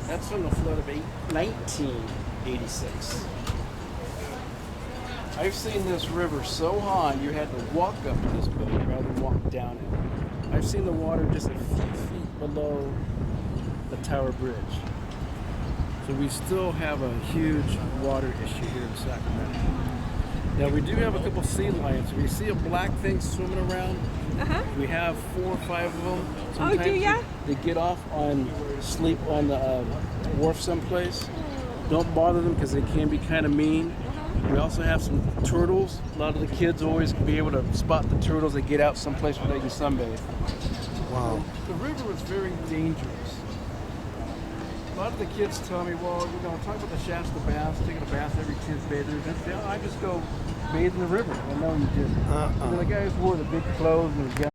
That's from the flood of 1986. I've seen this river so high you had to walk up to this boat rather than walk down it. I've seen the water just a few feet below the Tower Bridge. So we still have a huge water issue here in Sacramento. Now we do have a couple sea lions. If you see a black thing swimming around, we have 4 or 5 of them. Sometimes do ya? They get off on sleep on the wharf someplace. Don't bother them because they can be kind of mean. We also have some turtles. A lot of the kids always be able to spot the turtles. They get out someplace where they can sunbathe. Wow. The river is very dangerous. A lot of the kids tell me, well, talk about the Shasta baths, taking a bath every kid's bathing. I just go bathe in the river. I know you did. The guys wore the big clothes and the